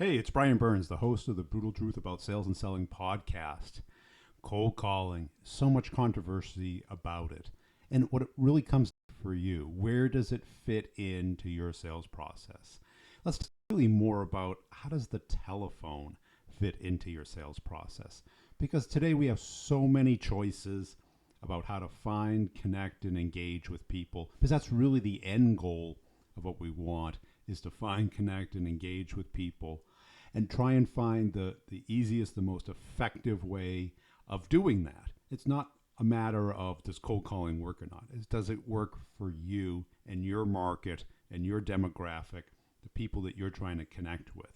Hey, it's Brian Burns, the host of the Brutal Truth About Sales and Selling podcast. Cold calling, so much controversy about it. And what it really comes for you, where does it fit into your sales process? Let's talk really more about how does the telephone fit into your sales process? Because today we have so many choices about how to find, connect, and engage with people. Because that's really the end goal of what we want, is to find, connect, and engage with people and try and find the easiest, the most effective way of doing that. It's not a matter of does cold calling work or not. It's does it work for you and your market and your demographic, the people that you're trying to connect with.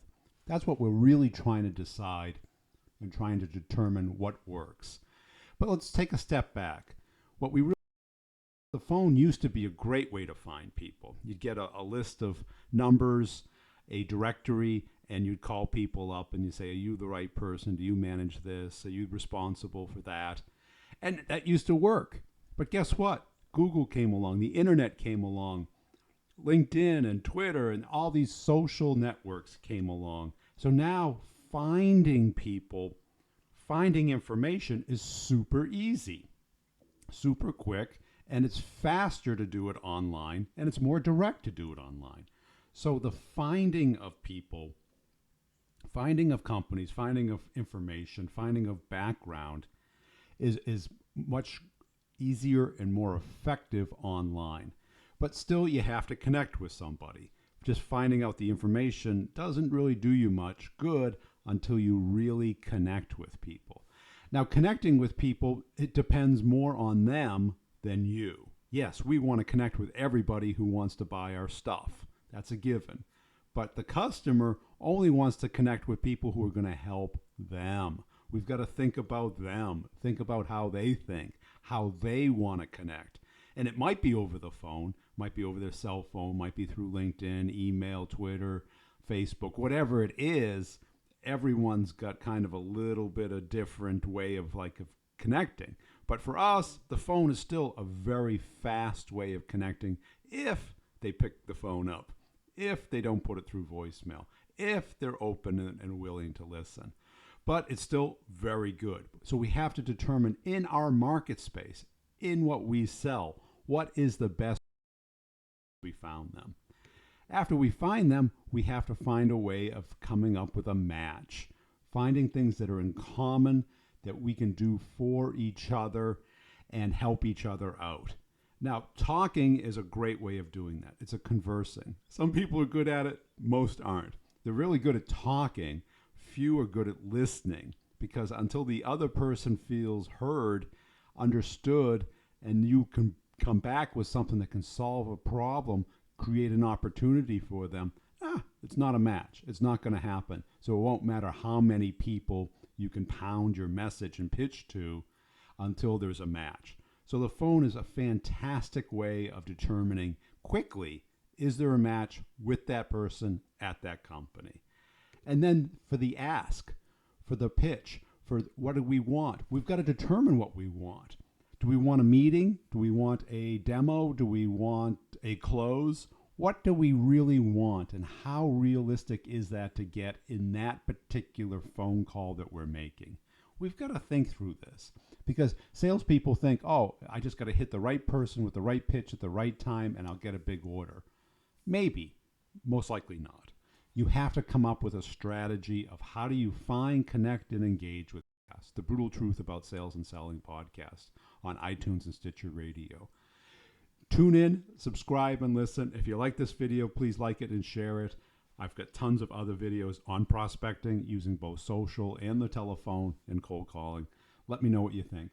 That's what we're really trying to decide and trying to determine what works. But let's take a step back. What we really The phone used to be a great way to find people. You'd get a list of numbers, a directory, and you'd call people up and you say, are you the right person? Do you manage this? Are you responsible for that? And that used to work. But guess what? Google came along, the internet came along, LinkedIn and Twitter and all these social networks came along. So now finding people, finding information is super easy, super quick, and it's faster to do it online, and it's more direct to do it online. So the finding of people, finding of companies, finding of information, finding of background is much easier and more effective online. But still, you have to connect with somebody. Just finding out the information doesn't really do you much good until you really connect with people. Now, connecting with people, it depends more on them than you. Yes, we want to connect with everybody who wants to buy our stuff. That's a given. But the customer only wants to connect with people who are going to help them. We've got to think about them, think about how they think, how they want to connect. And it might be over the phone, might be over their cell phone, might be through LinkedIn, email, Twitter, Facebook, whatever it is. Everyone's got kind of a little bit of different way of connecting. But for us, the phone is still a very fast way of connecting if they pick the phone up, if they don't put it through voicemail, if they're open and willing to listen. But it's still very good. So we have to determine in our market space, in what we sell, what is the best we found them. After we find them, we have to find a way of coming up with a match, finding things that are in common that we can do for each other and help each other out. Now, talking is a great way of doing that. It's a conversing. Some people are good at it, most aren't. They're really good at talking. Few are good at listening, because until the other person feels heard, understood, and you can come back with something that can solve a problem, create an opportunity for them, it's not a match. It's not going to happen. So it won't matter how many people you can pound your message and pitch to until there's a match. So the phone is a fantastic way of determining quickly, is there a match with that person at that company? And then for the ask, for the pitch, for what do we want? We've got to determine what we want. Do we want a meeting? Do we want a demo? Do we want a close? What do we really want, and how realistic is that to get in that particular phone call that we're making? We've got to think through this, because salespeople think, oh, I just got to hit the right person with the right pitch at the right time and I'll get a big order. Maybe, most likely not. You have to come up with a strategy of how do you find, connect, and engage with us. The Brutal Truth About Sales and Selling podcast on iTunes and Stitcher Radio. Tune in, subscribe, and listen. If you like this video, please like it and share it. I've got tons of other videos on prospecting using both social and the telephone and cold calling. Let me know what you think.